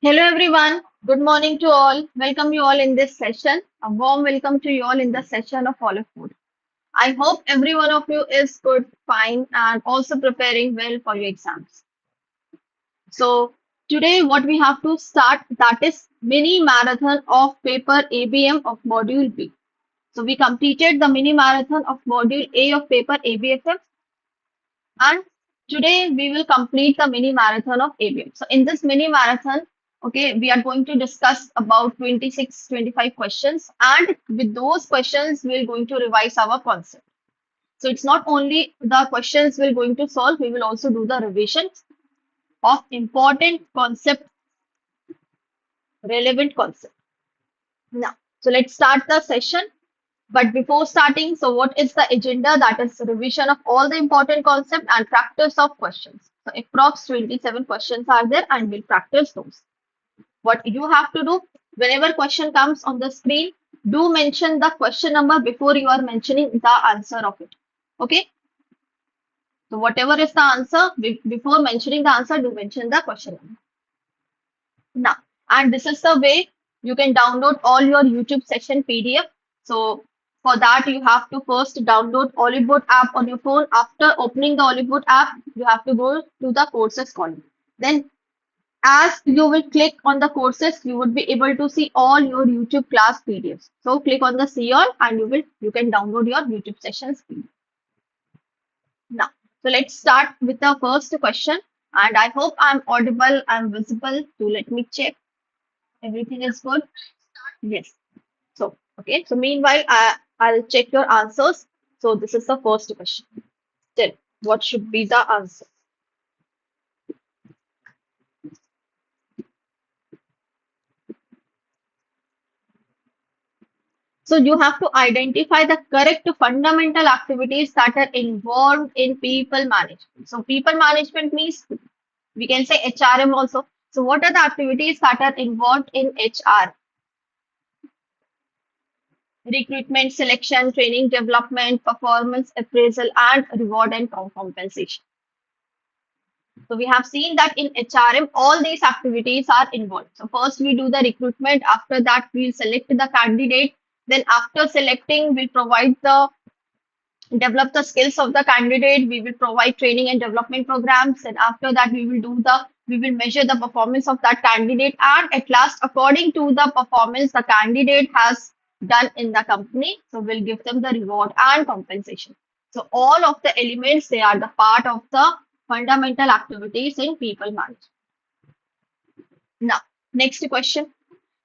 Hello everyone. Good morning to all. Welcome you all in this session. A warm welcome to you all in the session of Oliveboard. I hope every one of you is good, fine, and also preparing well for your exams. So today what we have to start that is mini marathon of paper ABM of module B. So we completed the mini marathon of module A of paper ABFM, and today we will complete the mini marathon of ABM. So in this mini marathon, okay, we are going to discuss about 26, 25 questions, and with those questions, we're going to revise our concept. So it's not only the questions we're going to solve, we will also do the revision of important concept, relevant concept. Now, so let's start the session. But before starting, so what is the agenda? That is revision of all the important concept and practice of questions. So approx 27 questions are there and we'll practice those. What you have to do, whenever question comes on the screen, do mention the question number before you are mentioning the answer of it. Okay. So whatever is the answer, before mentioning the answer, do mention the question number. Now, and this is the way you can download all your YouTube session PDF. So for that, you have to first download Oliveboard app on your phone. After opening the Oliveboard app, you have to go to the courses column. Then as you will click on the courses, you would be able to see all your YouTube class PDFs. So click on the see all and you can download your YouTube sessions PDF. Now, so let's start with the first question. And I hope I'm audible, I'm visible. So let me check. Everything is good? Yes. So, okay. So meanwhile, I'll check your answers. So this is the first question. Then, what should be the answer? So you have to identify the correct fundamental activities that are involved in people management. So people management means we can say HRM also. So what are the activities that are involved in HR? Recruitment, selection, training, development, performance appraisal, and reward and compensation. So we have seen that in HRM, all these activities are involved. So first we do the recruitment. After that, we'll select the candidate. Then after selecting, we'll provide the develop the skills of the candidate. We will provide training and development programs. And after that, we will measure the performance of that candidate. And at last, according to the performance the candidate has done in the company, so we'll give them the reward and compensation. So all of the elements, they are the part of the fundamental activities in people management. Now, next question.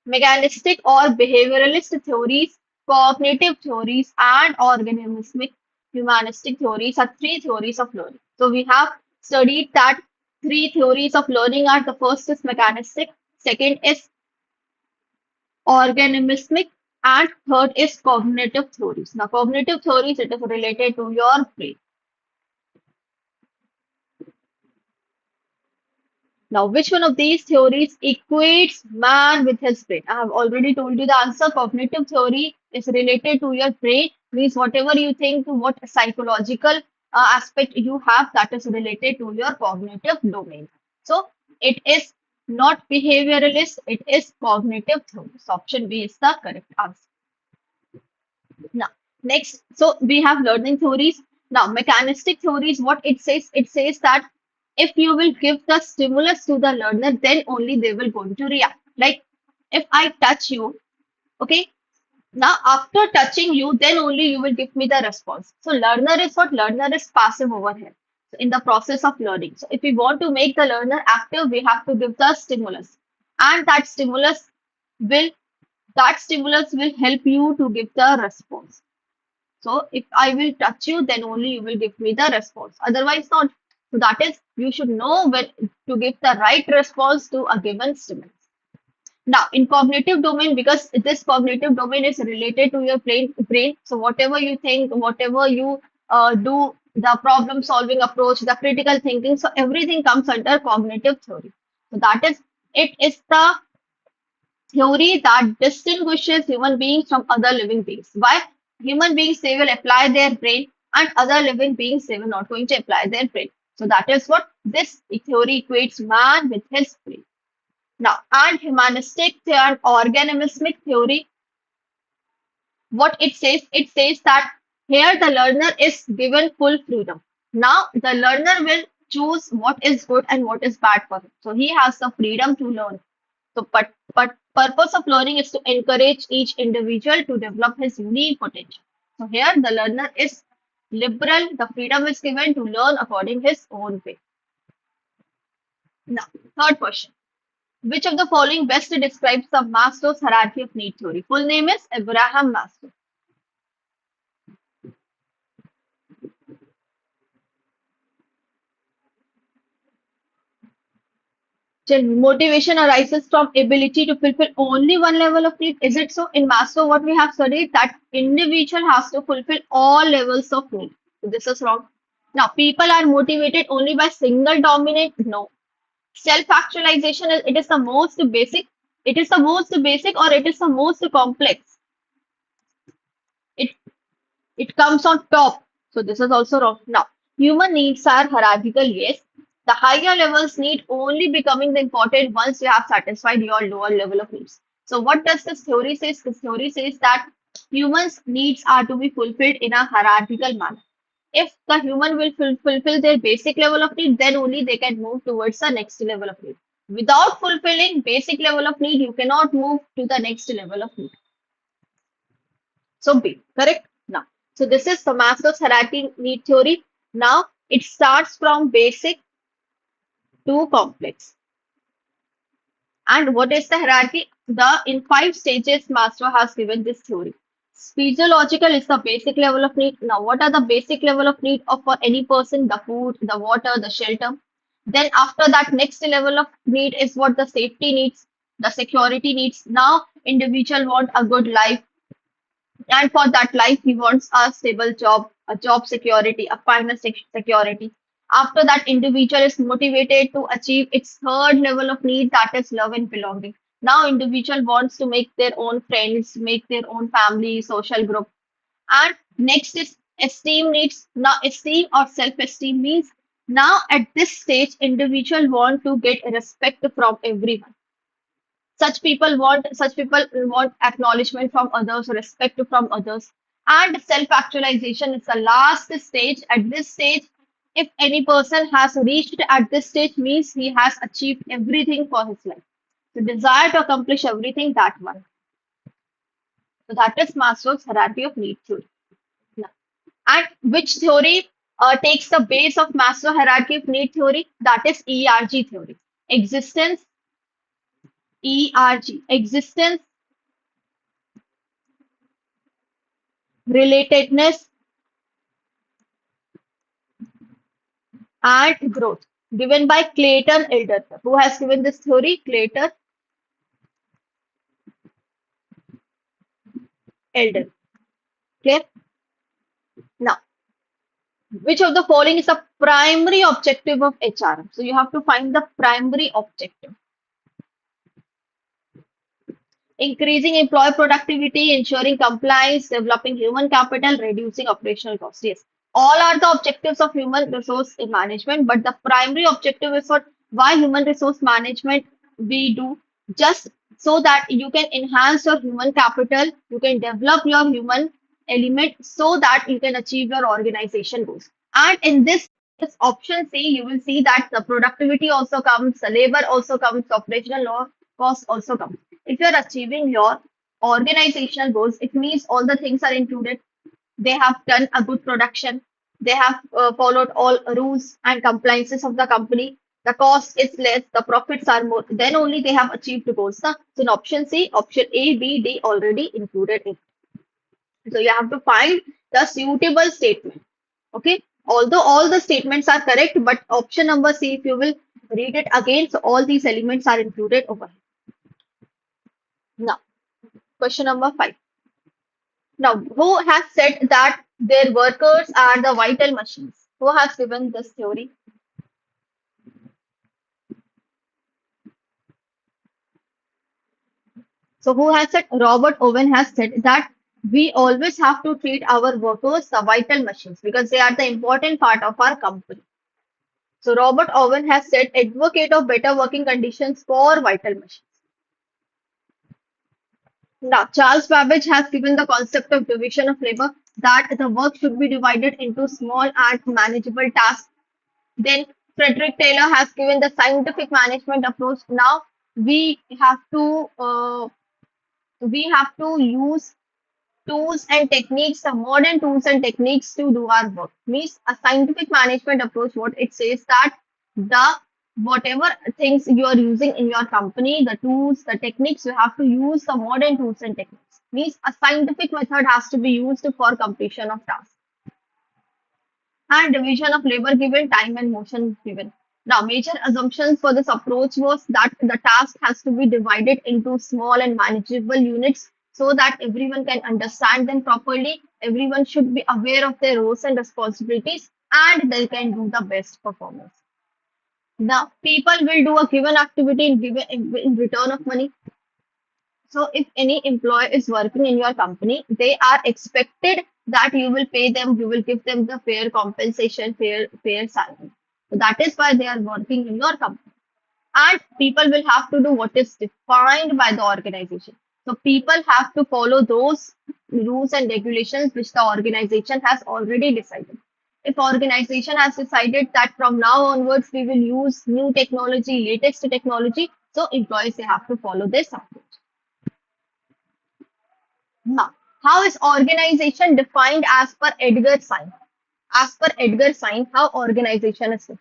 Mechanistic or behavioralist theories, cognitive theories, and organismic humanistic theories are three theories of learning. So we have studied that three theories of learning are the first is mechanistic, second is organismic, and third is cognitive theories. Now, cognitive theories, it is related to your brain. Now, which one of these theories equates man with his brain? I have already told you the answer. Cognitive theory is related to your brain, means whatever you think, what psychological aspect you have, that is related to your cognitive domain. So, it is not behavioralist, it is cognitive theory. So, option B is the correct answer. Now, next, so we have learning theories. Now, mechanistic theories, what it says that if you will give the stimulus to the learner, then only they will going to react. Like if I touch you, okay, now after touching you, then only you will give me the response. So learner is what? Learner is passive over here. So in the process of learning. So if we want to make the learner active, we have to give the stimulus. And will that stimulus will help you to give the response. So if I will touch you, then only you will give me the response. Otherwise not. So that is, you should know when to give the right response to a given stimulus. Now, in cognitive domain, because this cognitive domain is related to your brain. So whatever you think, whatever you do, the problem solving approach, the critical thinking, so everything comes under cognitive theory. So that is, it is the theory that distinguishes human beings from other living beings. Why? Human beings, they will apply their brain, and other living beings, they will not going to apply their brain. So that is what this theory equates man with his brain. Now, and humanistic and organismic theory, what it says that here the learner is given full freedom. Now, the learner will choose what is good and what is bad for him. So he has the freedom to learn. So, but purpose of learning is to encourage each individual to develop his unique potential. So here the learner is liberal. The freedom is given to learn according his own way. Now, third question. Which of the following best describes the Maslow's hierarchy of need theory? Full name is Abraham Maslow. Motivation arises from ability to fulfill only one level of need. Is it so? In Maslow, what we have studied that individual has to fulfill all levels of need. So this is wrong. Now, people are motivated only by single dominant. No. Self-actualization is it is the most basic. It is the most basic or it is the most complex. It it comes on top. So this is also wrong. Now, human needs are hierarchical, yes. The higher levels need only becoming the important once you have satisfied your lower level of needs. So what does this theory say? This theory says that humans' needs are to be fulfilled in a hierarchical manner. If the human will fulfill their basic level of need, then only they can move towards the next level of need. Without fulfilling basic level of need, you cannot move to the next level of need. So B, correct? Now, so this is the Maslow's hierarchy need theory. Now, it starts from basic to complex. And what is the hierarchy? The in 5 stages, Maslow has given this theory. Physiological is the basic level of need. Now, what are the basic level of need of for any person? The food, the water, the shelter. Then after that, next level of need is what the safety needs, the security needs. Now, individual want a good life, and for that life, he wants a stable job, a job security, a financial security. After that, individual is motivated to achieve its third level of need, that is love and belonging. Now, individual wants to make their own friends, make their own family, social group. And next is esteem needs. Now, esteem or self-esteem means now at this stage, individual want to get respect from everyone. Such people want acknowledgement from others, respect from others, and self-actualization is the last stage. At this stage, if any person has reached at this stage, means he has achieved everything for his life. The desire to accomplish everything, that one. So that is Maslow's hierarchy of need theory. Now, and which theory takes the base of Maslow hierarchy of need theory? That is ERG theory. Existence, ERG, existence, relatedness, and growth. Given by Clayton Elder. Who has given this theory? Clayton Elder. Clear? Now, which of the following is the primary objective of HRM? So you have to find the primary objective. Increasing employee productivity, ensuring compliance, developing human capital, reducing operational costs. Yes, all are the objectives of human resource management, but the primary objective is what why human resource management we do just so that you can enhance your human capital, you can develop your human element so that you can achieve your organization goals. And in this option C, you will see that the productivity also comes, the labor also comes, operational cost also comes. If you're achieving your organizational goals, it means all the things are included. They have done a good production. They have followed all rules and compliances of the company. The cost is less, the profits are more. Then only they have achieved the goals. So in option C, option A, B, D already included it. So you have to find the suitable statement. Okay. Although all the statements are correct, but option number C, if you will read it again, so all these elements are included over here. Now, question number 5. Now, who has said that their workers are the vital machines? Who has given this theory? So, who has said? Robert Owen has said that we always have to treat our workers the vital machines because they are the important part of our company. So Robert Owen has said, advocate of better working conditions for vital machines. Now, Charles Babbage has given the concept of division of labor, that the work should be divided into small and manageable tasks. Then Frederick Taylor has given the scientific management approach. Now we have to use tools and techniques, the modern tools and techniques to do our work. Means a scientific management approach, what it says that the whatever things you are using in your company, the tools, the techniques, you have to use the modern tools and techniques. Means a scientific method has to be used for completion of tasks and division of labor given, time and motion given. Now, major assumptions for this approach was that the task has to be divided into small and manageable units so that everyone can understand them properly. Everyone should be aware of their roles and responsibilities and they can do the best performance. Now, people will do a given activity in return of money. So if any employee is working in your company, they are expected that you will pay them, you will give them the fair compensation, fair salary. So that is why they are working in your company. And people will have to do what is defined by the organization. So people have to follow those rules and regulations which the organization has already decided. If organization has decided that from now onwards we will use new technology, latest technology, so employees they have to follow this approach. Now, how is organization defined as per Edgar Sign? As per Edgar Sign, how organization is defined?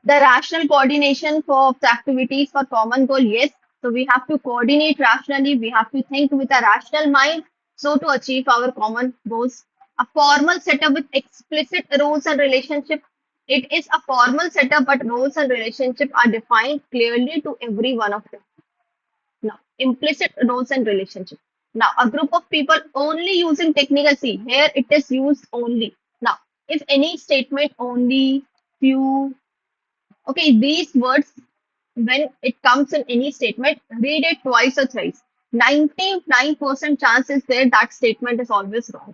The rational coordination for the activities for common goal, yes. So we have to coordinate rationally. We have to think with a rational mind. So to achieve our common goals, a formal setup with explicit roles and relationship. It is a formal setup, but roles and relationship are defined clearly to every one of them. Now, implicit roles and relationship. Now, a group of people only using technical, see here it is used only. Now, if any statement only, few, okay, these words, when it comes in any statement, read it twice or thrice. 99% chance is there that statement is always wrong.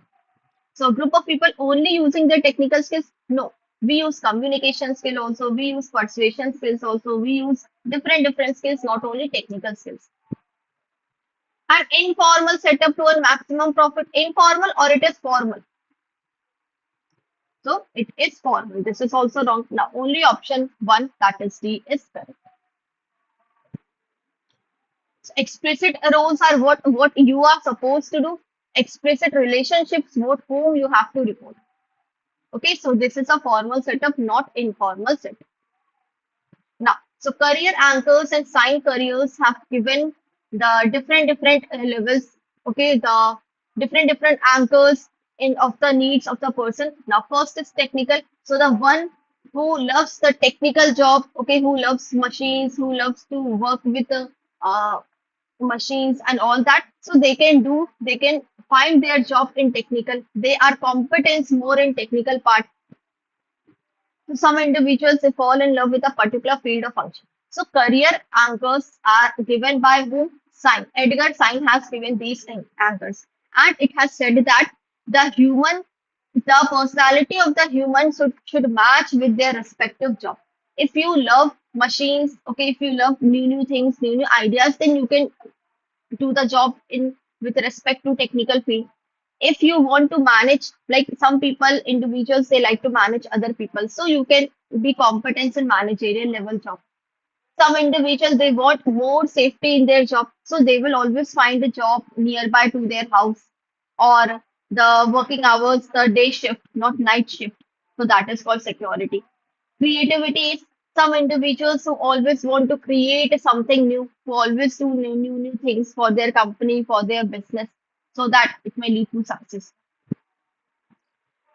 So, a group of people only using their technical skills? No. We use communication skill also, we use persuasion skills also, we use different skills, not only technical skills. An informal setup to earn maximum profit, informal or it is formal. So it is formal. This is also wrong. Now only option one, that is D, is correct. So explicit roles are what you are supposed to do. Explicit relationships, what whom you have to report. Okay, so this is a formal setup, not informal setup. Now, so career anchors and sign careers have given the different levels. Okay, the different anchors in of the needs of the person. Now, first is technical. So the one who loves the technical job, okay, who loves machines, who loves to work with uh, machines and all that. So they can find their job in technical. They are competent more in technical part. So some individuals they fall in love with a particular field of function. So career anchors are given by whom? Sign. Edgar Sign has given these anchors, and it has said that the personality of the human should match with their respective job. If you love machines, okay, if you love new things, new ideas, then you can do the job in with respect to technical field. If you want to manage, like some people, individuals, they like to manage other people, so you can be competent in managerial level job. Some individuals they want more safety in their job, so they will always find a job nearby to their house or the working hours, the day shift, not night shift. So that is called security. Creativity is some individuals who always want to create something new, who always do new things for their company, for their business, so that it may lead to success.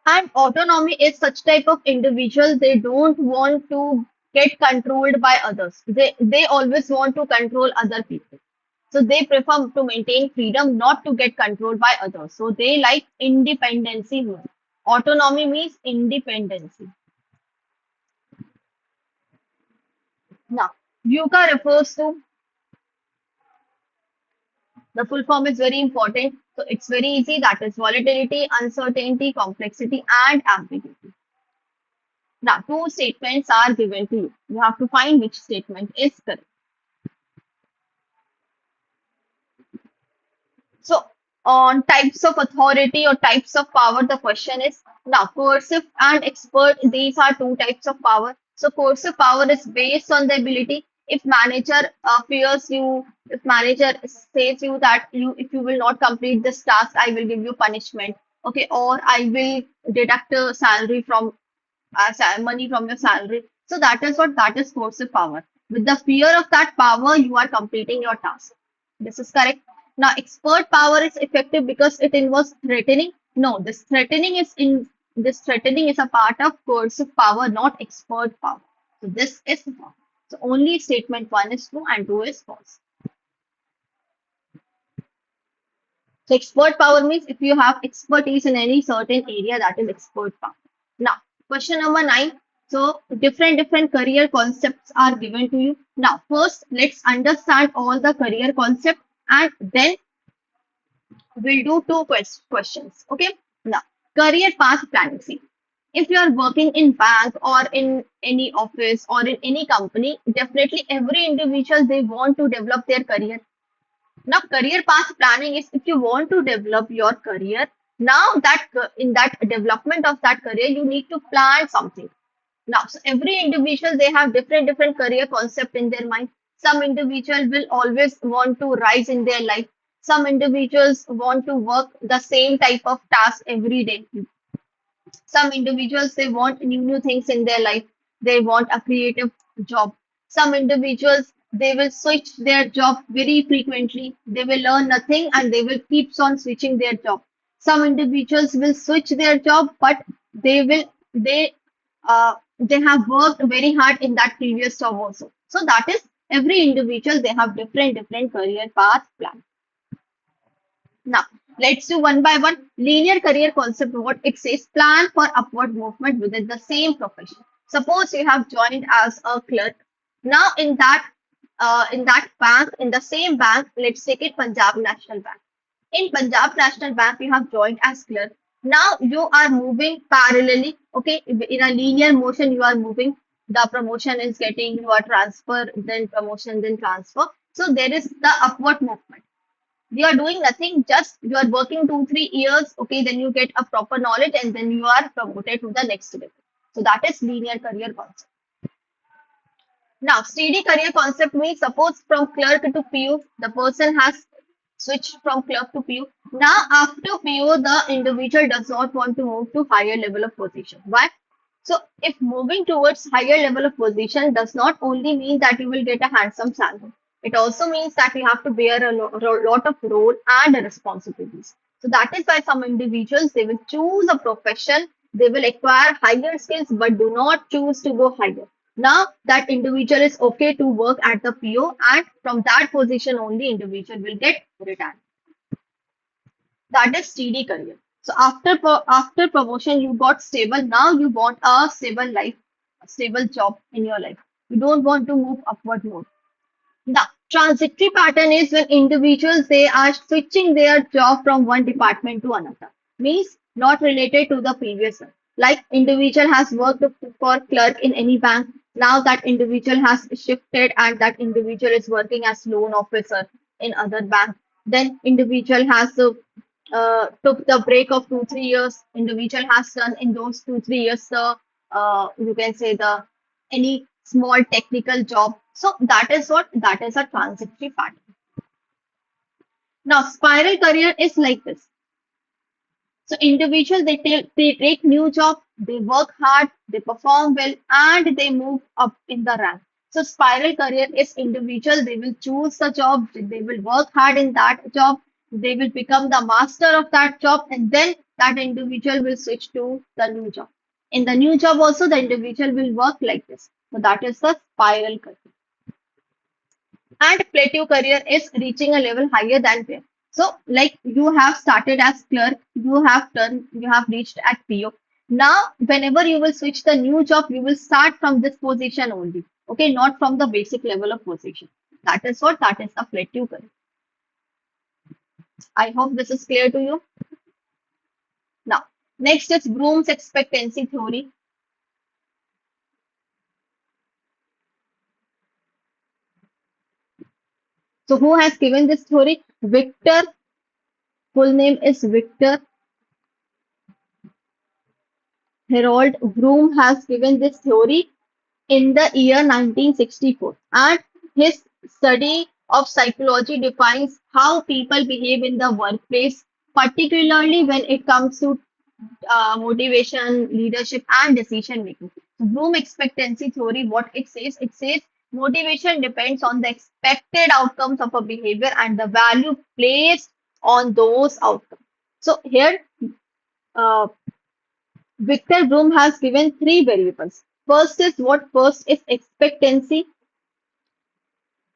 And autonomy is such type of individual, they don't want to get controlled by others. They always want to control other people. So they prefer to maintain freedom, not to get controlled by others. So they like independency more. Autonomy means independency. Now, VUCA refers to, the full form is very important. So it's very easy. That is volatility, uncertainty, complexity, and ambiguity. Now, two statements are given to you. You have to find which statement is correct. So, on types of authority or types of power, the question is now coercive and expert. These are two types of power. So, coercive power is based on the ability. If manager fears you, if manager says you that if you will not complete this task, I will give you punishment. Okay, or I will deduct a salary from money from your salary. So that is coercive power. With the fear of that power, you are completing your task. This is correct. Now, expert power is effective because it involves threatening. No, this threatening is a part of coercive power, not expert power. So this is wrong. So only statement one is true and two is false. So expert power means if you have expertise in any certain area, that is expert power. Now, question number 9. So different career concepts are given to you. Now, first let's understand all the career concept and then we'll do two questions. Okay. Now, career path planning. See, if you are working in bank or in any office or in any company, definitely every individual they want to develop their career. Now, career path planning is if you want to develop your career, now that in that development of that career, you need to plan something. Now, so every individual they have different career concept in their mind. Some individual will always want to rise in their life. Some individuals want to work the same type of task every day. Some individuals they want new things in their life. They want a creative job. Some individuals they will switch their job very frequently. They will learn nothing and they will keeps on switching their job. Some individuals will switch their job, but they have worked very hard in that previous job also. So that is every individual they have different career path plan. Now, let's do one by one. Linear career concept, what it says, plan for upward movement within the same profession. Suppose you have joined as a clerk. Now, in that bank, in the same bank, let's take it Punjab National Bank. In Punjab National Bank, you have joined as clerk. Now you are moving parallelly, okay, in a linear motion, you are moving. The promotion is getting, you are transfer, then promotion, then transfer. So there is the upward movement. You are doing nothing, just you are working 2 3 years, okay, then you get a proper knowledge and then you are promoted to the next level. So that is linear career concept. Now, steady career concept means suppose from clerk to PO, the person has switched from clerk to PO. Now, after PO, the individual does not want to move to higher level of position. Why? So, if moving towards higher level of position does not only mean that you will get a handsome salary, it also means that you have to bear a lot of role and responsibilities. So that is why some individuals they will choose a profession, they will acquire higher skills, but do not choose to go higher. Now that individual is okay to work at the PO, and from that position only individual will get retired. That is steady career. So after promotion, you got stable. Now you want a stable life, a stable job in your life. You don't want to move upward more. The transitory pattern is when individuals they are switching their job from one department to another. Means not related to the previous one. Like individual has worked for clerk in any bank. Now that individual has shifted and that individual is working as loan officer in other bank. Then individual has took the break of 2 3 years. Individual has done in those 2 3 years the you can say the any small technical job. So that is a transitory pattern. Now spiral career is like this. So individuals they take new job, they work hard, they perform well, and they move up in the rank. So spiral career is individual, they will choose the job, they will work hard in that job, they will become the master of that job, and then that individual will switch to the new job. In the new job also, the individual will work like this. So that is the spiral career. And plateau career is reaching a level higher than peer. So, like you have started as clerk, you have reached at PO. Now, whenever you will switch the new job, you will start from this position only. Okay, not from the basic level of position. That is the plateau career. I hope this is clear to you. Now, next is Bloom's expectancy theory. So, who has given this theory? Victor, full name is Victor Harold Bloom has given this theory in the year 1964. And his study of psychology defines how people behave in the workplace, particularly when it comes to motivation, leadership, and decision making. Bloom expectancy theory, what it says motivation depends on the expected outcomes of a behavior and the value placed on those outcomes. So here, uh, Victor Bloom has given three variables. First is what? First is expectancy,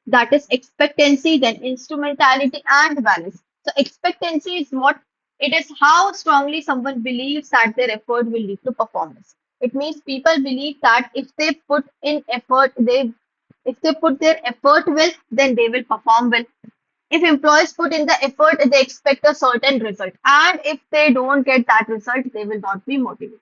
that is expectancy, then instrumentality and balance. So expectancy is what? It is how strongly someone believes that their effort will lead to performance. It means people believe that if they put in effort, if they put their effort well, then they will perform well. If employees put in the effort, they expect a certain result. And if they don't get that result, they will not be motivated.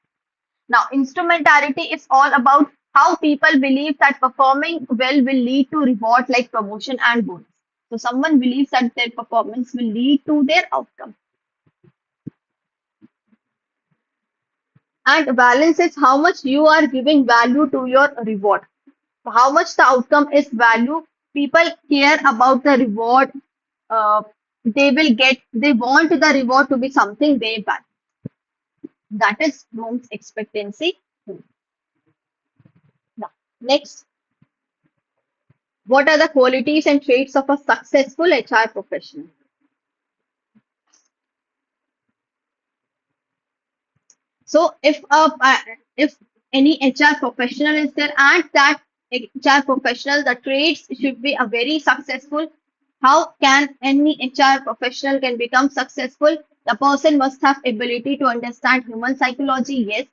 Now, instrumentality is all about how people believe that performing well will lead to reward like promotion and bonus. So, someone believes that their performance will lead to their outcome. And balance is how much you are giving value to your reward. So how much the outcome is value. People care about the reward they will get. They want the reward to be something they value. That is Bloom's expectancy. Now, next, what are the qualities and traits of a successful HR professional? So, if any HR professional is there and that HR professional, the traits should be a very successful. How can any HR professional can become successful? The person must have ability to understand human psychology. Yes,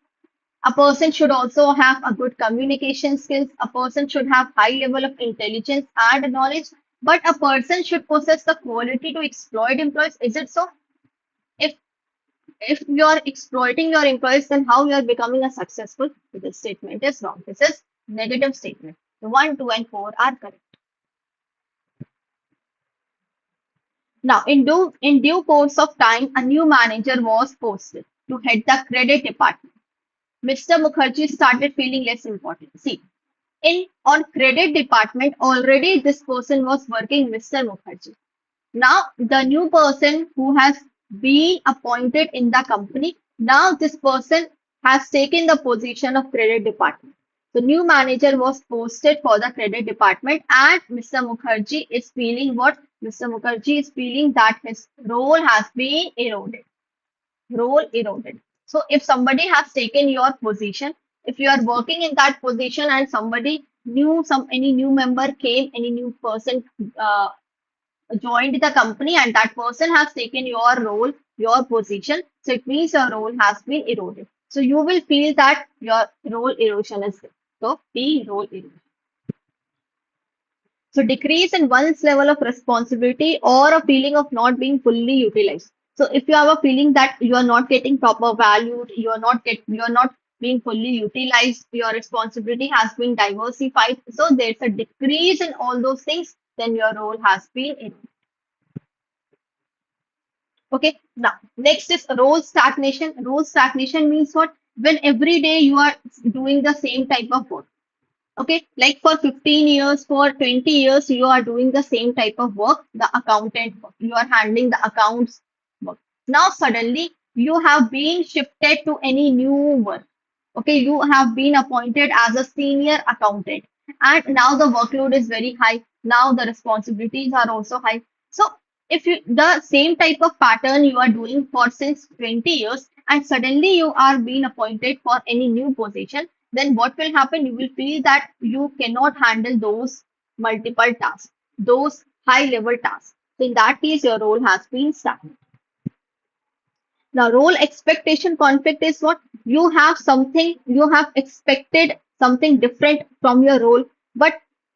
a person should also have a good communication skills. A person should have high level of intelligence and knowledge. But a person should possess the quality to exploit employees. Is it so? If if you are exploiting your employees, then how you are becoming a successful? This statement is wrong. This is negative statement. The 1, 2, and 4 are correct. Now, in due course of time, a new manager was posted to head the credit department. Mr. Mukherjee started feeling less important. See, in on credit department, already this person was working, Mr. Mukherjee. Now, the new person who has been appointed in the company, now this person has taken the position of credit department. The new manager was posted for the credit department, and Mr. Mukherjee is feeling what? Mr. Mukherjee is feeling that his role has been eroded. Role eroded. So if somebody has taken your position, if you are working in that position and somebody new, any new member came, any new person joined the company and that person has taken your role, your position, so it means your role has been eroded. So you will feel that your role erosion is there. So P, role erosion. So decrease in one's level of responsibility or a feeling of not being fully utilized. So if you have a feeling that you are not getting proper valued, you are not being fully utilized, your responsibility has been diversified. So there's a decrease in all those things, then your role has been eroded. Okay, now next is role stagnation. Role stagnation means what? When every day you are doing the same type of work. Okay, like for 15 years, for 20 years, you are doing the same type of work, the accountant work. You are handling the accounts work. Now suddenly you have been shifted to any new work. Okay, you have been appointed as a senior accountant, and now the workload is very high. Now the responsibilities are also high. So if you the same type of pattern you are doing for since 20 years, and suddenly you are being appointed for any new position, then what will happen? You will feel that you cannot handle those multiple tasks, those high level tasks. So in that case, your role has been stagnant. Now, role expectation conflict is what? You have something, you have expected something different from your role, but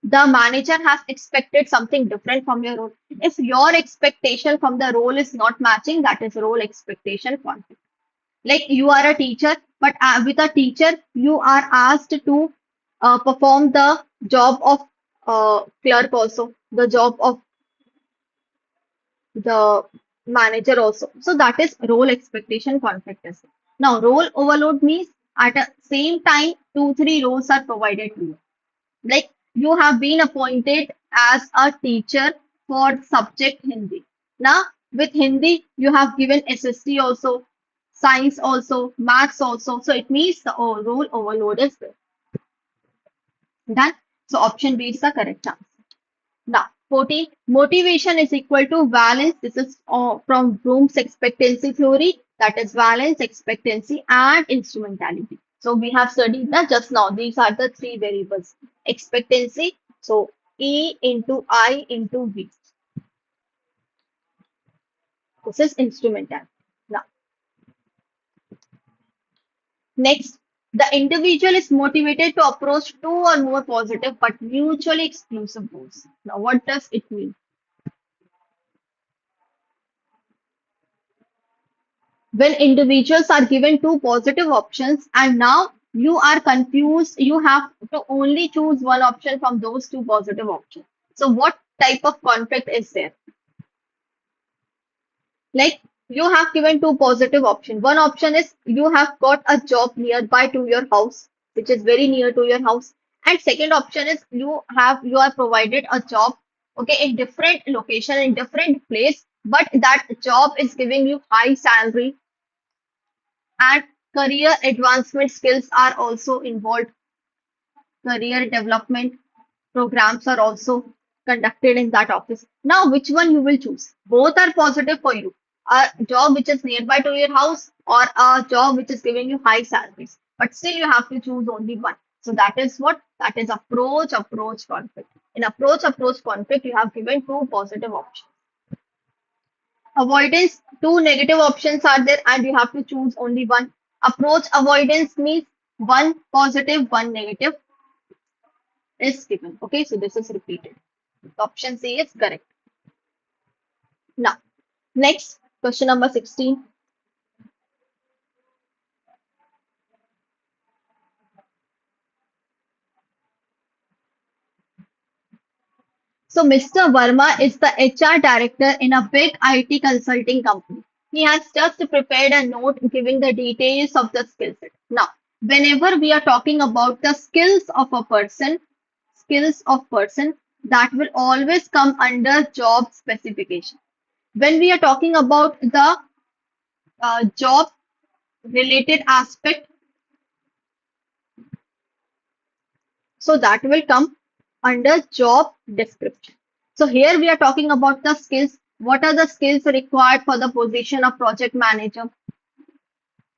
the manager has expected something different from your role. If your expectation from the role is not matching, that is role expectation conflict. Like you are a teacher, but with a teacher, you are asked to perform the job of clerk also, the job of the manager also. So that is role expectation conflict as well. Now, role overload means at the same time, two, three roles are provided to you. Like you have been appointed as a teacher for subject Hindi. Now, with Hindi, you have given SST also, science also, maths also. So it means the role overload is there. Done. So option B is the correct answer. Now, 14, motivation is equal to valence. This is from Bloom's expectancy theory. That is valence, expectancy, and instrumentality. So we have studied that just now. These are the three variables. Expectancy. So E into I into V. This is instrumentality. Now, next, the individual is motivated to approach two or more positive but mutually exclusive goals. Now, what does it mean? When individuals are given two positive options and now you are confused, you have to only choose one option from those two positive options. So what type of conflict is there? Like you have given two positive options. One option is you have got a job nearby to your house, which is very near to your house. And second option is you are provided a job, okay, in different location, in different place, but that job is giving you high salary and career advancement skills are also involved. Career development programs are also conducted in that office. Now, which one you will choose? Both are positive for you. A job which is nearby to your house or a job which is giving you high salaries. But still you have to choose only one. So that is what? That is approach conflict. In approach conflict, you have given two positive options. Avoidance, two negative options are there and you have to choose only one. Approach avoidance means one positive, one negative is given. Okay, so this is repeated. Option C is correct. Now, next question number 16. So Mr. Verma is the HR director in a big IT consulting company. He has just prepared a note giving the details of the skill set. Now, whenever we are talking about the skills of person, that will always come under job specification. When we are talking about the job related aspect, so that will come under job description. So here we are talking about the skills. What are the skills required for the position of project manager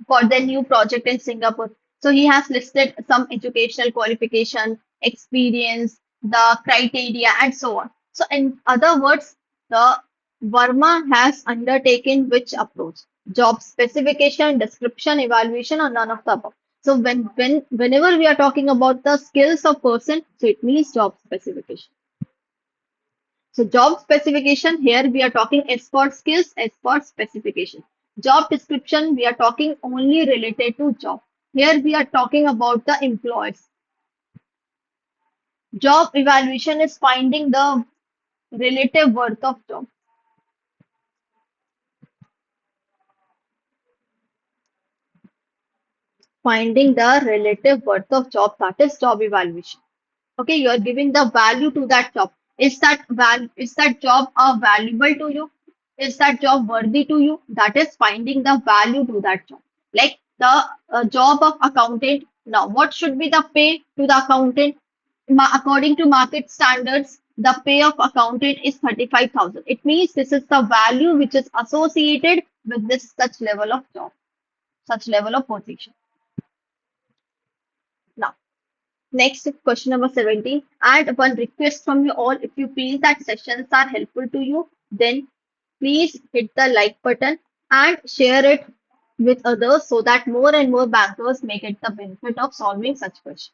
for the new project in Singapore? So he has listed some educational qualification, experience, the criteria, and so on. So in other words, the Verma has undertaken which approach? Job specification, description, evaluation, or none of the above. So whenever we are talking about the skills of person, so it means job specification. So job specification, here we are talking S for skills, S for specification. Job description, we are talking only related to job. Here we are talking about the employees. Job evaluation is finding the relative worth of job. Finding the relative worth of job, that is job evaluation. Okay, you are giving the value to that job. Is that job valuable to you? Is that job worthy to you? That is finding the value to that job. Like the job of accountant. Now, what should be the pay to the accountant? According to market standards, the pay of accountant is 35,000. It means this is the value which is associated with this such level of job, such level of position. Now, next question number 17. And one request from you all, if you feel that sessions are helpful to you, then please hit the like button and share it with others so that more and more bankers may get the benefit of solving such questions.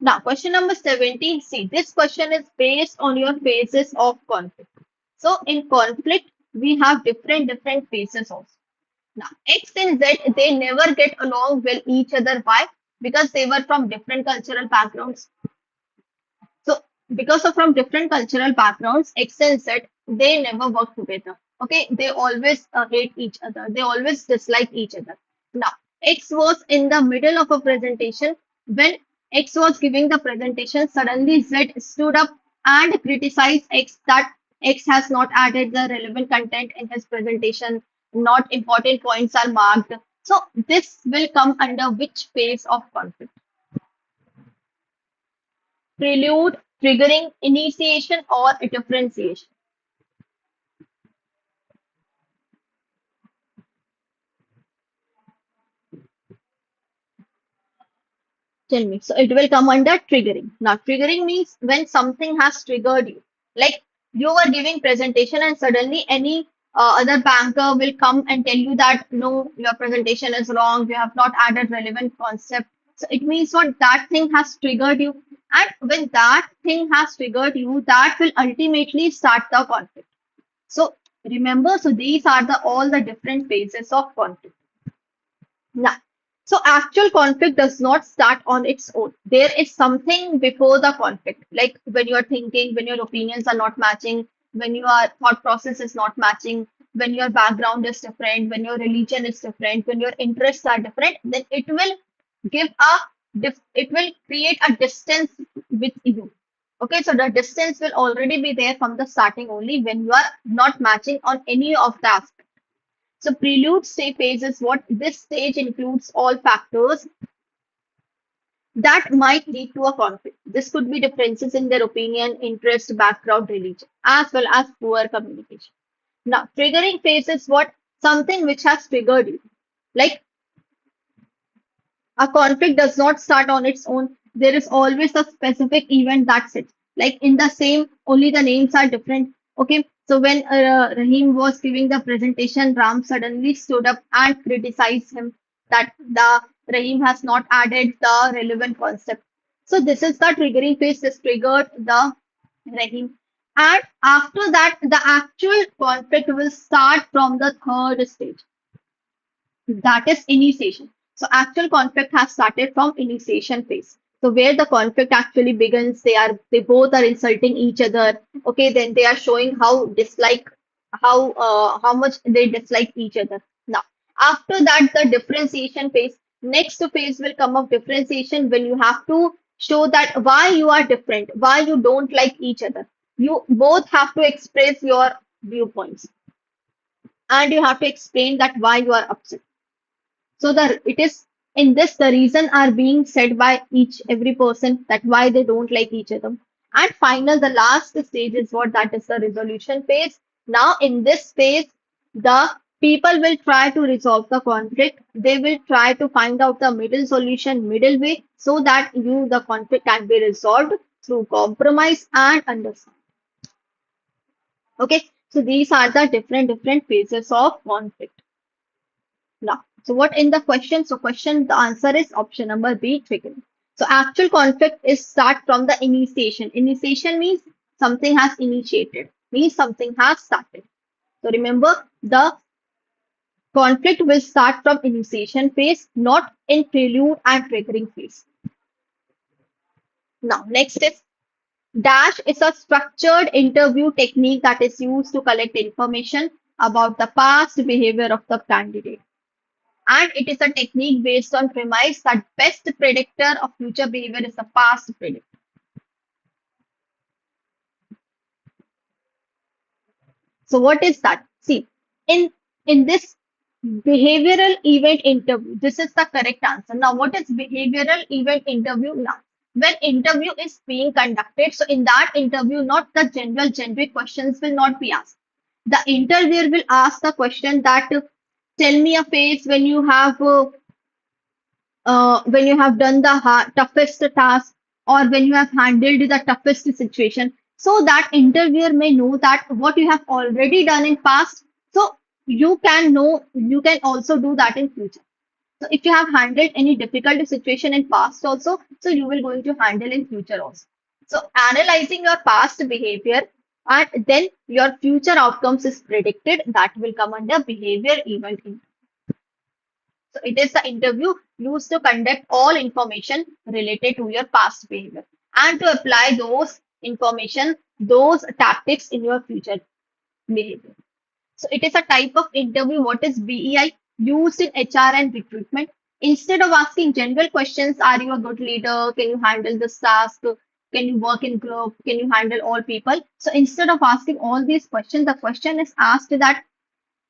Now, question number 17. See, this question is based on your phases of conflict. So, in conflict, we have different phases also. Now, X and Z, they never get along with each other. Why? Because they were from different cultural backgrounds. So, because of from different cultural backgrounds, X and Z, they never work together. Okay, they always hate each other. They always dislike each other. Now, X was in the middle of a presentation. When X was giving the presentation, suddenly Z stood up and criticized X that X has not added the relevant content in his presentation. Not important points are marked. So, this will come under which phase of conflict? Prelude, triggering, initiation, or differentiation. Tell me. So it will come under triggering. Now, triggering means when something has triggered you. Like you were giving presentation and suddenly any other banker will come and tell you that no, your presentation is wrong. You have not added relevant concept. So it means what that thing has triggered you. And when that thing has triggered you, that will ultimately start the conflict. So remember, so these are the all the different phases of conflict. Now, so actual conflict does not start on its own. There is something before the conflict, like when you are thinking, when your opinions are not matching, when your thought process is not matching, when your background is different, when your religion is different, when your interests are different, then it will give a it will create a distance with you. Okay, so the distance will already be there from the starting only when you are not matching on any of the aspects. So prelude stage phase is what this stage includes all factors that might lead to a conflict. This could be differences in their opinion, interest, background, religion, as well as poor communication. Now, triggering phase is what something which has triggered you. Like a conflict does not start on its own. There is always a specific event that's it. Like in the same, only the names are different. Okay. So when Rahim was giving the presentation, Ram suddenly stood up and criticized him that the Rahim has not added the relevant concept. So this is the triggering phase. This triggered the Rahim. And after that, the actual conflict will start from the third stage, that is initiation. So actual conflict has started from initiation phase. So where the conflict actually begins, they both are insulting each other. Okay, then they are showing how much they dislike each other. Now after that, the differentiation phase. Next phase will come of differentiation when you have to show that why you are different, why you don't like each other. You both have to express your viewpoints and you have to explain that why you are upset. So the it is in this the reason are being said by each every person that why they don't like each other. And final, the last stage is what that is the resolution phase. Now in this phase, the people will try to resolve the conflict. They will try to find out the middle solution, middle way, so that the conflict can be resolved through compromise and understanding. Okay, so these are the different phases of conflict. Now, so what in the question? So question, the answer is option number B, triggering. So actual conflict is start from the initiation. Initiation means something has initiated, means something has started. So remember, the conflict will start from initiation phase, not in prelude and triggering phase. Now, next is Dash is a structured interview technique that is used to collect information about the past behavior of the candidate. And it is a technique based on premise that best predictor of future behavior is the past predictor. So what is that? See, in this behavioral event interview, this is the correct answer. Now, what is behavioral event interview? Now, when interview is being conducted, so in that interview, not the general generic questions will not be asked. The interviewer will ask the question that tell me a phase when you have done the toughest task or when you have handled the toughest situation, so that interviewer may know that what you have already done in past, so you can also do that in future. So if you have handled any difficult situation in past also, so you will going to handle in future also. So analyzing your past behavior and then your future outcomes is predicted, that will come under behavior event. So it is the interview used to conduct all information related to your past behavior and to apply those information, those tactics in your future behavior. So it is a type of interview. What is BEI? Used in HR and recruitment. Instead of asking general questions, are you a good leader? Can you handle this task? Can you work in group? Can you handle all people? So instead of asking all these questions, the question is asked that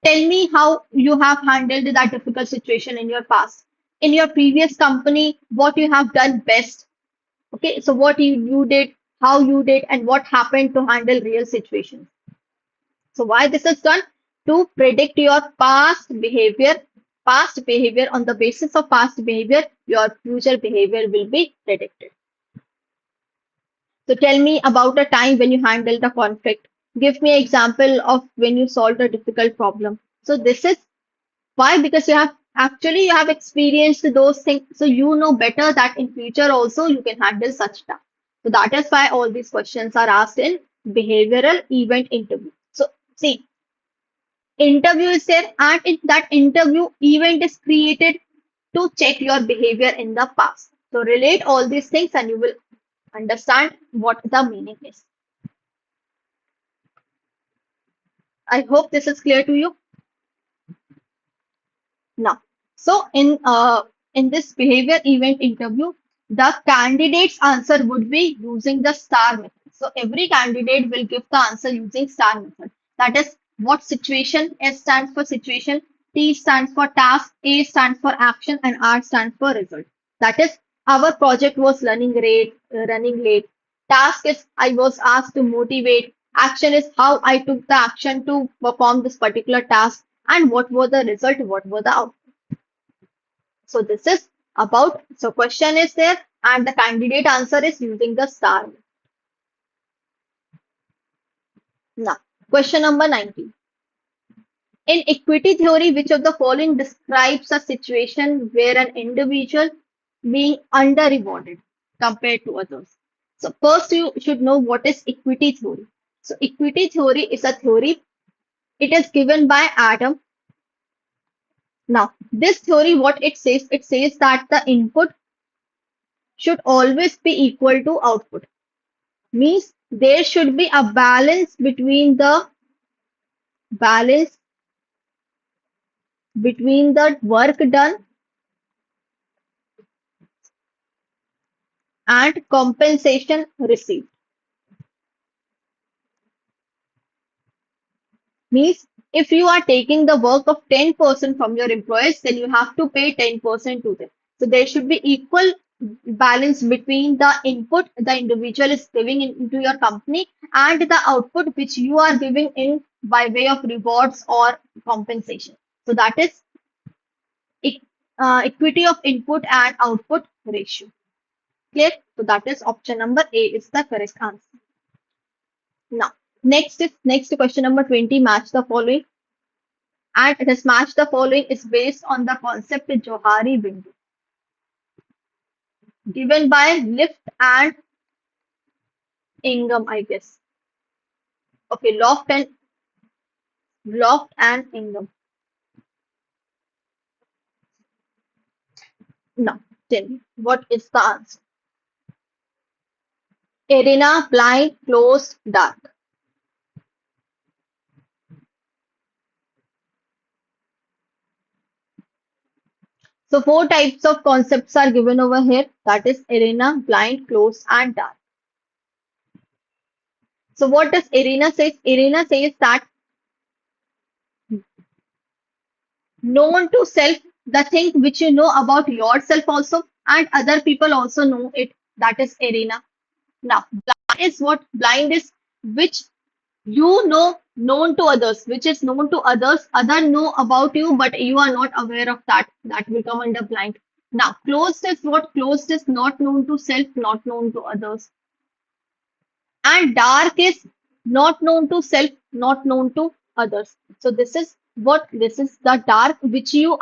tell me how you have handled that difficult situation in your past. In your previous company, what you have done best. Okay, so what you did, how you did, and what happened to handle real situations. So why this is done? To predict your past behavior on the basis of past behavior, your future behavior will be predicted. So tell me about a time when you handled a conflict. Give me an example of when you solved a difficult problem. So this is why, because you have experienced those things, so you know better that in future also you can handle such tasks. So that is why all these questions are asked in behavioral event interview. So see, interview is there and that interview event is created to check your behavior in the past. So relate all these things and you will understand what the meaning is. I hope this is clear to you. Now, so in this behavior event interview, the candidate's answer would be using the star method. So every candidate will give the answer using star method. That is what situation. S stands for situation, T stands for task, A stands for action, and R stands for result. That is our project was running late. Task is I was asked to motivate. Action is how I took the action to perform this particular task and what were the result, what were the outcome. So this is about, so question is there and the candidate answer is using the star. Now, question number 19. In equity theory, which of the following describes a situation where an individual being under-rewarded compared to others? So first you should know what is equity theory. So equity theory is a theory. It is given by Adam. Now, this theory, what it says that the input should always be equal to output. Means there should be a balance between the work done and compensation received. Means if you are taking the work of 10% from your employees, then you have to pay 10% to them. So there should be equal balance between the input the individual is giving into your company and the output which you are giving in by way of rewards or compensation. So that is equity of input and output ratio. Clear? So that is option number A is the correct answer. Now, next question number 20, match the following. And it is match the following is based on the concept Johari window given by Lift and Ingham, I guess. Okay, Loft and Ingham. Now, tell me, what is the answer? Arena, blind, closed, dark. So four types of concepts are given over here. That is arena, blind, closed, and dark. So what does arena say? Arena says that known to self, the thing which you know about yourself also, and other people also know it. That is arena. Now, blind is what? Blind is which you know known to others, which is known to others. Other know about you, but you are not aware of that. That will come under blind. Now, closed is what? Closed is not known to self, not known to others. And dark is not known to self, not known to others. So this is What this is the dark which you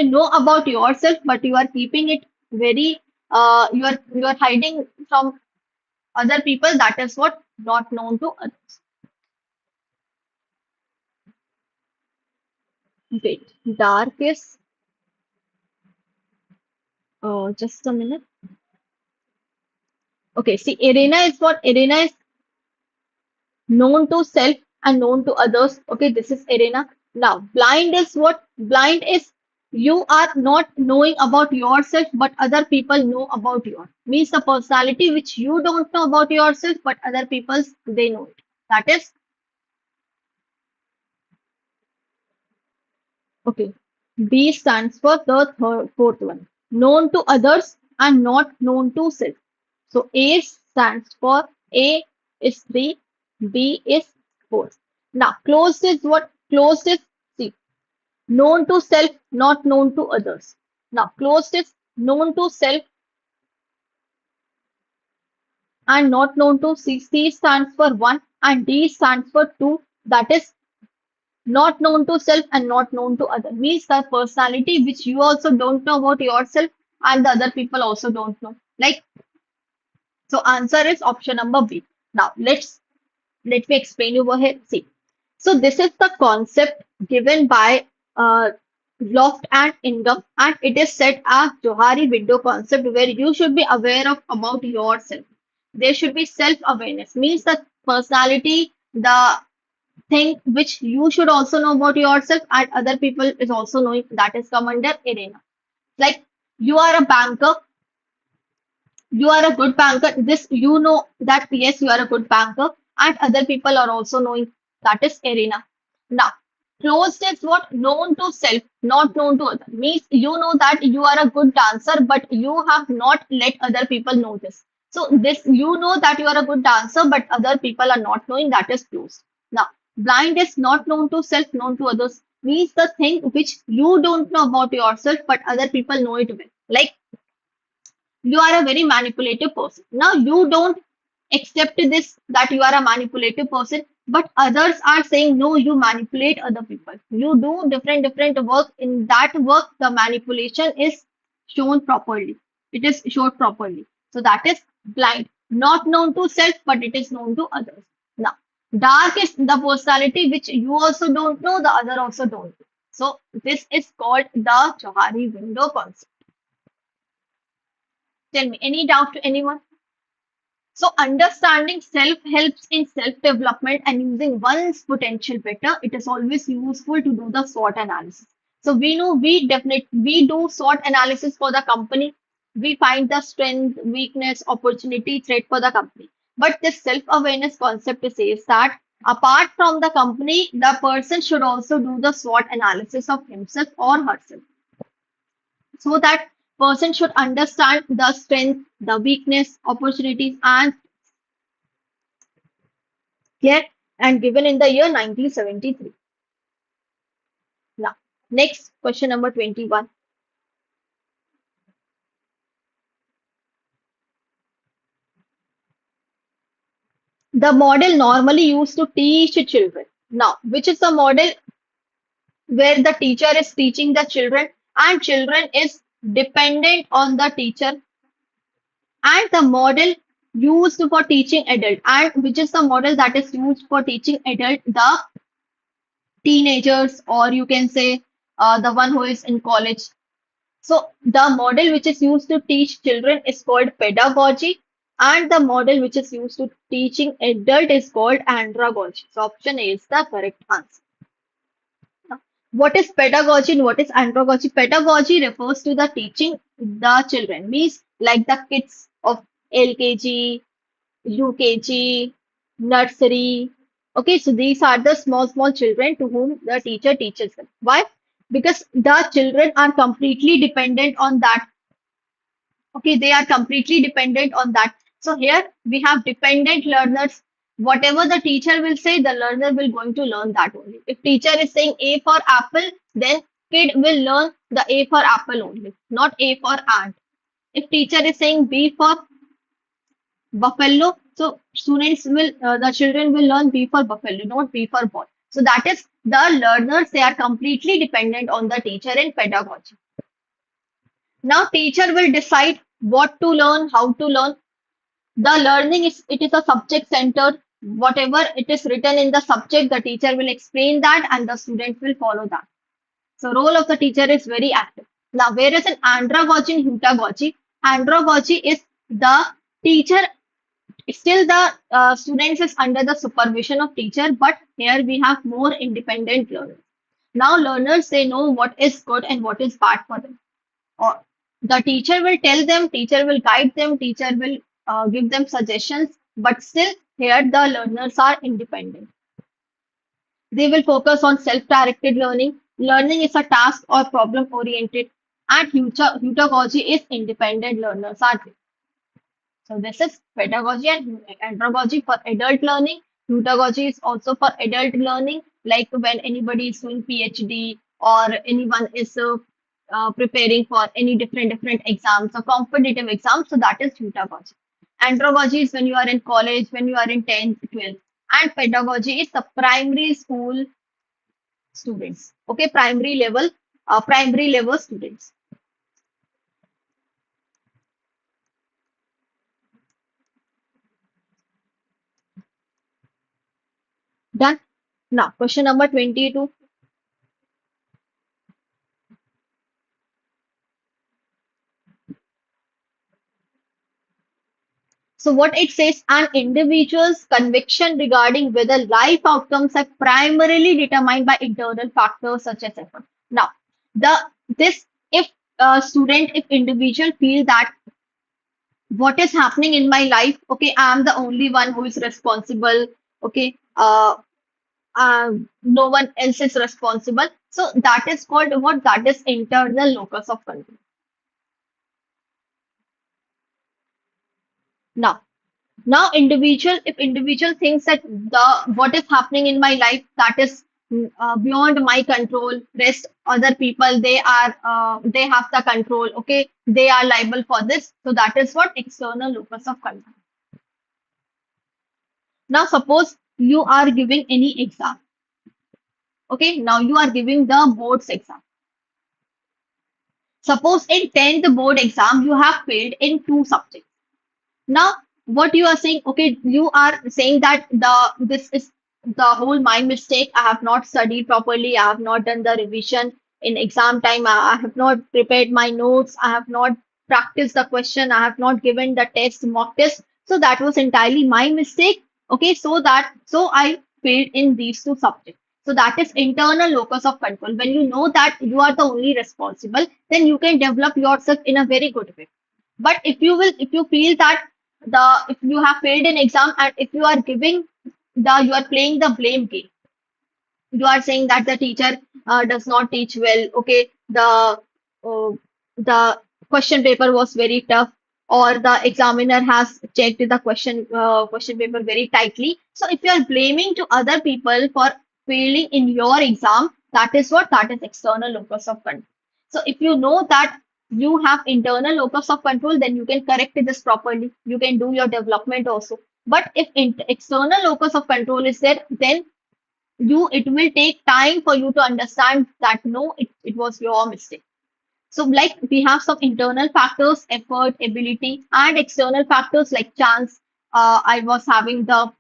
know about yourself, but you are keeping it very you are hiding from other people. That is what not known to others. Wait, dark is just a minute. Okay, see, arena is what? Arena is known to self and known to others. Okay, this is arena. Now, blind is what? Blind is you are not knowing about yourself, but other people know about you. Means the personality which you don't know about yourself, but other people they know it. That is okay. B stands for the fourth one. Known to others and not known to self. So A stands for A is 3, B is 4. Now closed is what? Closed is C. Known to self, not known to others. Now closed is known to self and not known to C. C stands for 1 and D stands for 2. That is not known to self and not known to other. Means the personality which you also don't know about yourself and the other people also don't know. Like so answer is option number B. Now let me explain over here. See, so this is the concept given by Loft and Ingham, and it is set as Johari window concept where you should be aware of about yourself. There should be self-awareness. Means the personality, the thing which you should also know about yourself and other people is also knowing, that is come under arena. Like you are a banker, you are a good banker. This you know that yes, you are a good banker, and other people are also knowing, that is arena. Now, closed is what? Known to self, not known to other. Means you know that you are a good dancer, but you have not let other people know this. So this you know that you are a good dancer, but other people are not knowing, that is closed. Now, blind is not known to self, known to others. Means the thing which you don't know about yourself, but other people know it well. Like you are a very manipulative person. Now you don't accept this that you are a manipulative person, but others are saying no, you manipulate other people. You do different work. In that work, the manipulation is shown properly. It is showed properly. So that is blind, not known to self, but it is known to others. Now, dark is the personality which you also don't know, the other also don't know. So this is called the Johari window concept. Tell me, any doubt to anyone? So understanding self helps in self-development and using one's potential better. It is always useful to do the SWOT analysis. So we know we do SWOT analysis for the company. We find the strength, weakness, opportunity, threat for the company. But this self-awareness concept says that apart from the company, the person should also do the SWOT analysis of himself or herself so that person should understand the strength, the weakness, opportunities, and care and given in the year 1973. Now, next question number 21. The model normally used to teach children. Now, which is the model where the teacher is teaching the children and children is dependent on the teacher, and the model used for teaching adult, and which is the model that is used for teaching adult, the teenagers, or you can say the one who is in college. So the model which is used to teach children is called pedagogy, and the model which is used to teaching adult is called andragogy. So option A is the correct answer. What is pedagogy and what is andragogy? Pedagogy refers to the teaching the children, means like the kids of LKG, UKG, nursery. Okay, so these are the small children to whom the teacher teaches them. Why? Because the children are completely dependent on that. Okay, they are completely dependent on that. So here we have dependent learners. Whatever the teacher will say, the learner will going to learn that only. If teacher is saying A for apple, then kid will learn the A for apple only, not A for ant. If teacher is saying B for buffalo, so the children will learn B for buffalo, not B for ball. So that is the learners, they are completely dependent on the teacher in pedagogy. Now teacher will decide what to learn, how to learn. The learning is, it is a subject centered. Whatever it is written in the subject, the teacher will explain that and the student will follow that. So role of the teacher is very active. Now, whereas in andragogy and andragogy is the teacher, still the students is under the supervision of teacher, but here we have more independent learners. Now learners, they know what is good and what is bad for them. Or the teacher will tell them, teacher will guide them, teacher will give them suggestions, but still here the learners are independent. They will focus on self-directed learning. Learning is a task or problem-oriented, and heutagogy is independent learners are there. So this is pedagogy and andragogy for adult learning. Heutagogy is also for adult learning, like when anybody is doing PhD or anyone is preparing for any different exams or competitive exams. So that is heutagogy. Andragogy is when you are in college, when you are in 10th, 12th. And pedagogy is the primary school students. Okay, primary level students. Done. Now, question number 22. So what it says, an individual's conviction regarding whether life outcomes are primarily determined by internal factors such as effort. Now, the this if student, if individual feel that what is happening in my life, okay, I am the only one who is responsible, okay, no one else is responsible. So that is called what? That is internal locus of control. Now, now individual, if individual thinks that the what is happening in my life, that is beyond my control, rest other people, they have the control, okay, they are liable for this. So that is what external locus of control. Now suppose you are giving any exam, okay, now you are giving the board's exam. Suppose in 10th board exam you have failed in two subjects. Now, what you are saying, okay, you are saying that this is the whole my mistake. I have not studied properly. I have not done the revision in exam time. I have not prepared my notes. I have not practiced the question. I have not given the test, mock test. So that was entirely my mistake. Okay, so I failed in these two subjects. So that is internal locus of control. When you know that you are the only responsible, then you can develop yourself in a very good way. But if you feel that if you have failed an exam and if you are you are playing the blame game, you are saying that the teacher does not teach well, okay, uh, the question paper was very tough, or the examiner has checked the question paper very tightly. So if you are blaming to other people for failing in your exam, that is external locus of control. So if you know that you have internal locus of control, then you can correct this properly. You can do your development also. But if external locus of control is there, then it will take time for you to understand that no, it was your mistake. So like we have some internal factors, effort, ability, and external factors like chance. I was having the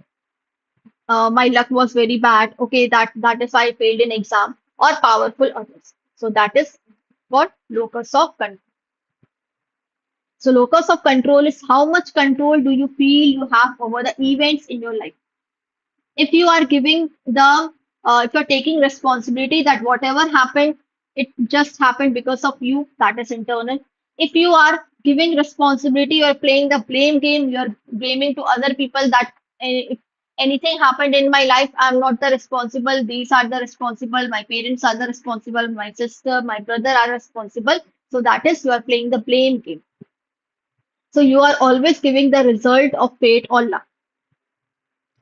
my luck was very bad. Okay, that is why I failed in exam, or powerful others. So that is what locus of control. So locus of control is how much control do you feel you have over the events in your life. If you are giving if you're taking responsibility that whatever happened, it just happened because of you, that is internal. If you are giving responsibility, you're playing the blame game, you're blaming to other people that if anything happened in my life, I'm not the responsible, these are the responsible, my parents are the responsible, my sister, my brother are responsible. So that is you are playing the blame game. So you are always giving the result of fate or luck.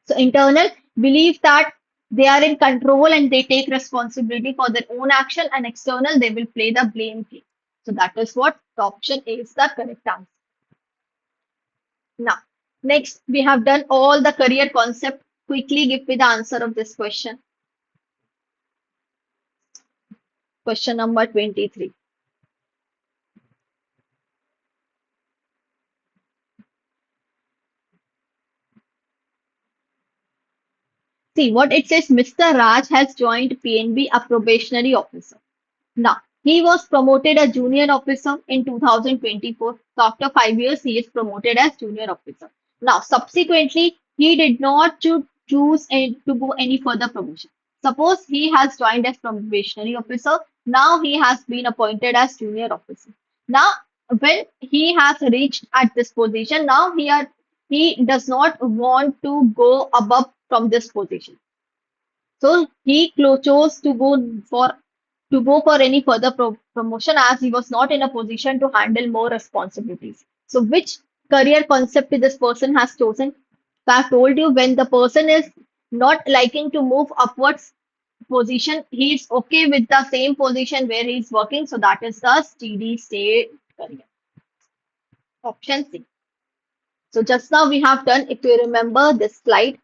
So internal believe that they are in control and they take responsibility for their own action, and external they will play the blame game. So that is what the option A is the correct answer. Now, next we have done all the career concept. Quickly give me the answer of this question. Question number 23. See what it says. Mr. Raj has joined PNB, a probationary officer. Now, he was promoted as junior officer in 2024. So after 5 years, he is promoted as junior officer. Now, subsequently, he did not choose to go any further promotion. Suppose he has joined as probationary officer. Now he has been appointed as junior officer. Now, when he has reached at this position, now he does not want to go above from this position. So he chose to go for any further promotion as he was not in a position to handle more responsibilities. So which career concept this person has chosen? So I've told you when the person is not liking to move upwards position, he is okay with the same position where he is working. So that is the steady state career. Option C. So just now we have done, if you remember this slide,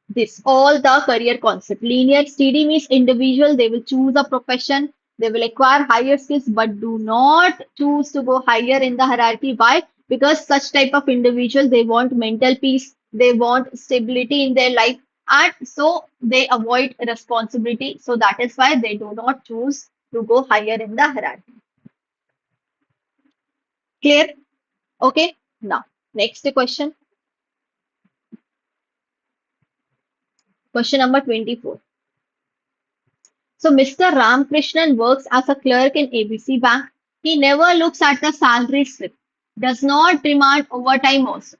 this all the career concept. Linear steady means individual, they will choose a profession, they will acquire higher skills, but do not choose to go higher in the hierarchy. Why? Because such type of individual, they want mental peace, they want stability in their life, and so they avoid responsibility. So that is why they do not choose to go higher in the hierarchy. Clear? Okay. Now, next question. Question number 24. So Mr. Ramkrishnan works as a clerk in ABC Bank. He never looks at the salary slip, does not demand overtime also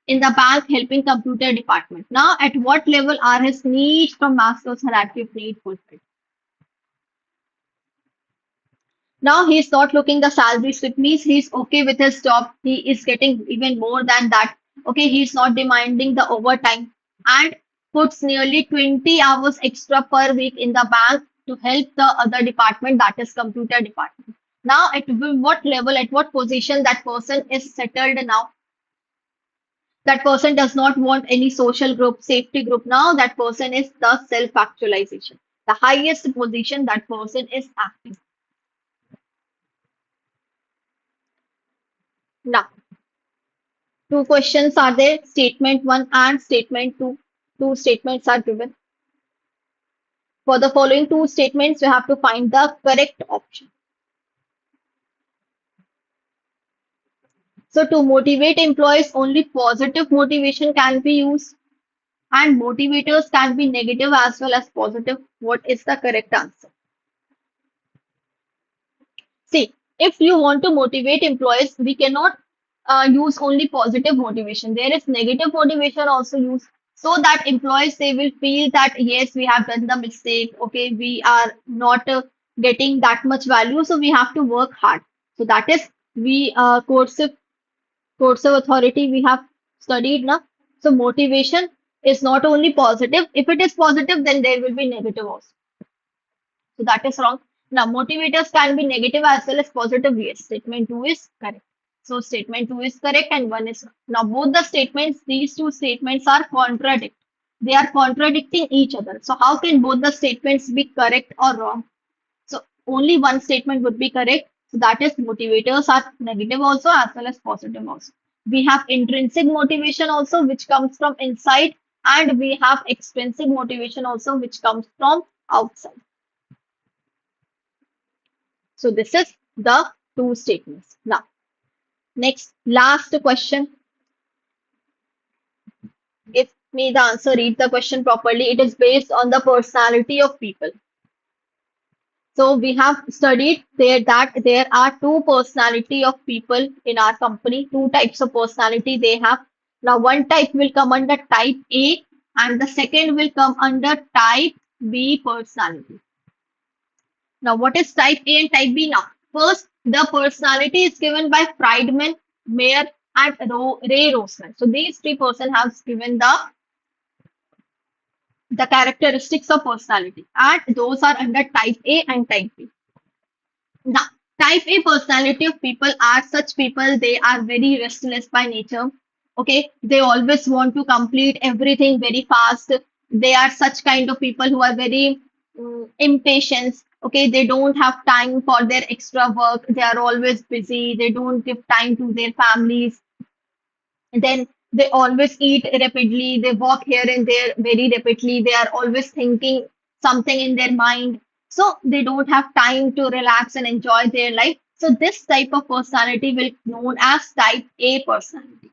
in the bank helping computer department. Now, at what level are his needs from Maslow's hierarchy of need fulfilled? Now he is not looking the salary slip means he is okay with his job. He is getting even more than that. Okay, he is not demanding the overtime and puts nearly 20 hours extra per week in the bank to help the other department, that is computer department. Now at what level, at what position that person is settled now? That person does not want any social group, safety group. Now that person is the self-actualization. The highest position that person is acting. Now, two questions are there, statement 1 and statement 2. Two statements are given. For the following two statements, you have to find the correct option. So to motivate employees, only positive motivation can be used and motivators can be negative as well as positive. What is the correct answer? See, if you want to motivate employees, we cannot use only positive motivation. There is negative motivation also used so that employees they will feel that yes, we have done the mistake. Okay, we are not getting that much value, so we have to work hard. So that is we coercive authority we have studied now. So motivation is not only positive. If it is positive, then there will be negative also. So that is wrong. Now, motivators can be negative as well as positive. Yes, statement 2 is correct. So, statement 2 is correct and 1 is wrong. Now, both the statements, these two statements are contradict. They are contradicting each other. So, how can both the statements be correct or wrong? So, only one statement would be correct. So, that is motivators are negative also as well as positive also. We have intrinsic motivation also, which comes from inside, and we have extrinsic motivation also, which comes from outside. So this is the two statements. Now, next, last question. Give me the answer, read the question properly. It is based on the personality of people. So we have studied there that there are two personality of people in our company, two types of personality they have. Now one type will come under type A and the second will come under type B personality. Now, what is type A and type B now? First, the personality is given by Friedman, Mayer, and Ray Rosman. So these three persons have given the characteristics of personality, and those are under type A and type B. Now, type A personality of people are such people, they are very restless by nature. Okay, they always want to complete everything very fast. They are such kind of people who are very impatient. Okay, they don't have time for their extra work. They are always busy. They don't give time to their families. Then they always eat rapidly. They walk here and there very rapidly. They are always thinking something in their mind. So they don't have time to relax and enjoy their life. So this type of personality will be known as type A personality.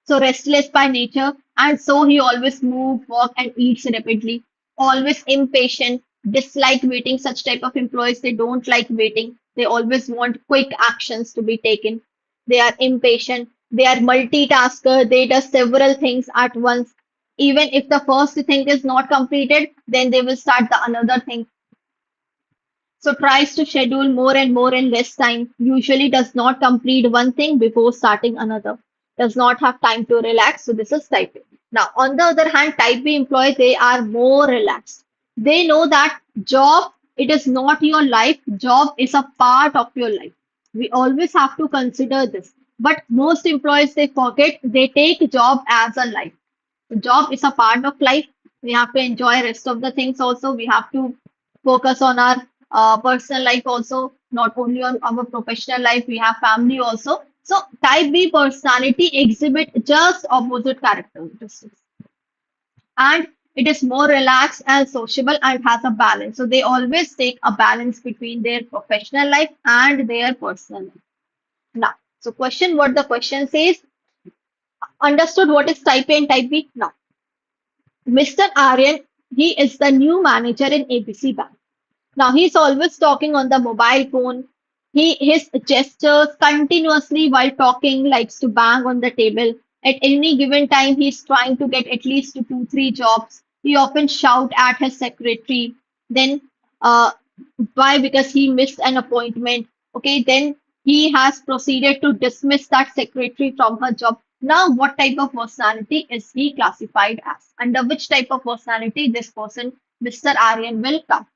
So restless by nature, and so he always move, walk, and eats rapidly. Always impatient, dislike waiting. Such type of employees, they don't like waiting. They always want quick actions to be taken. They are impatient. They are multitasker. They do several things at once. Even if the first thing is not completed, then they will start the another thing. So tries to schedule more and more in less time, usually does not complete one thing before starting another, does not have time to relax. So this is type A. Now, on the other hand, type B employees, they are more relaxed. They know that job, it is not your life. Job is a part of your life. We always have to consider this. But most employees, they forget, they take job as a life. Job is a part of life. We have to enjoy rest of the things also. We have to focus on our personal life also, not only on our professional life. We have family also. So type B personality exhibit just opposite characteristics, and it is more relaxed and sociable and has a balance. So they always take a balance between their professional life and their personal life. Now, so question, what the question says, understood what is type A and type B? Now, Mr. Aryan, he is the new manager in ABC Bank. Now he's always talking on the mobile phone. His gestures continuously while talking likes to bang on the table. At any given time, he's trying to get at least two, three jobs. He often shout at his secretary. Then uh, why? Because he missed an appointment. Okay, then he has proceeded to dismiss that secretary from her job. Now, what type of personality is he classified as? Under which type of personality this person, Mr. Aryan, will come?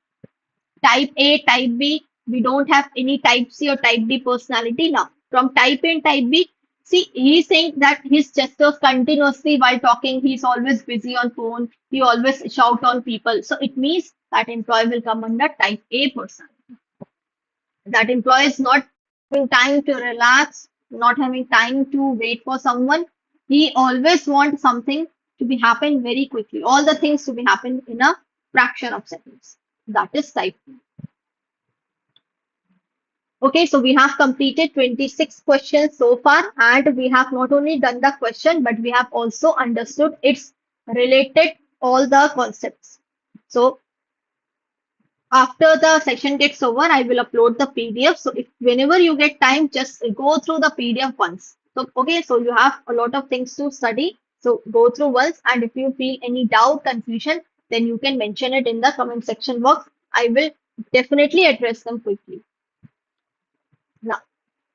Type A, type B, we don't have any type C or type D personality now. From type A and type B, see, he's saying that his gestures continuously while talking, he's always busy on phone, he always shout on people. So it means that employee will come under type A personality. That employee is not having time to relax, not having time to wait for someone. He always wants something to be happen very quickly. All the things to be happen in a fraction of seconds. That is type B. Okay, so we have completed 26 questions so far, and we have not only done the question, but we have also understood its related all the concepts. So after the session gets over, I will upload the PDF. So if whenever you get time, just go through the PDF once. So okay, so you have a lot of things to study. So go through once, and if you feel any doubt, confusion, then you can mention it in the comment section box. I will definitely address them quickly. Now,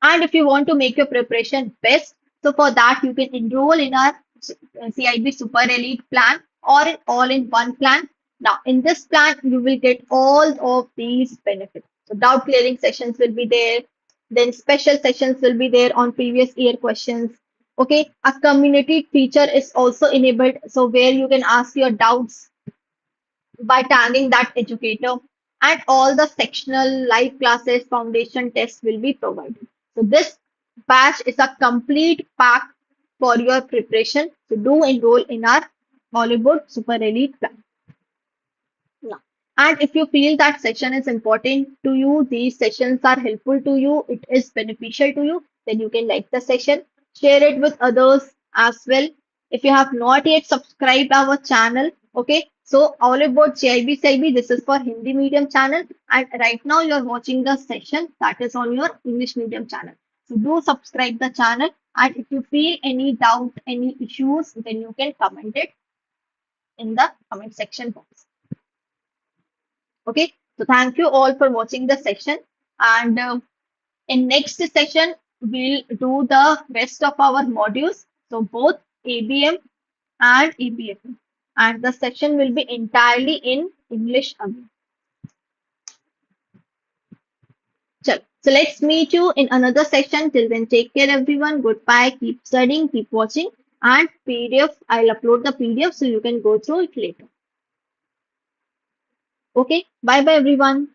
and if you want to make your preparation best, so for that you can enroll in our CAIIB Super Elite plan or in all-in-one plan. Now, in this plan, you will get all of these benefits. So doubt clearing sessions will be there. Then special sessions will be there on previous year questions. Okay, a community feature is also enabled. So where you can ask your doubts by tagging that educator, and all the sectional live classes foundation tests will be provided. So this batch is a complete pack for your preparation. So do enroll in our Oliveboard Super Elite plan. Now, and if you feel that session is important to you, these sessions are helpful to you, it is beneficial to you, then you can like the session, share it with others as well. If you have not yet subscribed our channel, okay, so Oliveboard JAIIB SEBI, this is for Hindi medium channel, and right now you are watching the session that is on your English medium channel. So do subscribe the channel, and if you feel any doubt, any issues, then you can comment it in the comment section box. Okay, so thank you all for watching the session, and in next session we'll do the rest of our modules, so both ABM and EBM, and the session will be entirely in English again. So let's meet you in another session. Till then, take care everyone. Goodbye. Keep studying, keep watching and PDF. I'll upload the PDF so you can go through it later. Okay, bye bye everyone.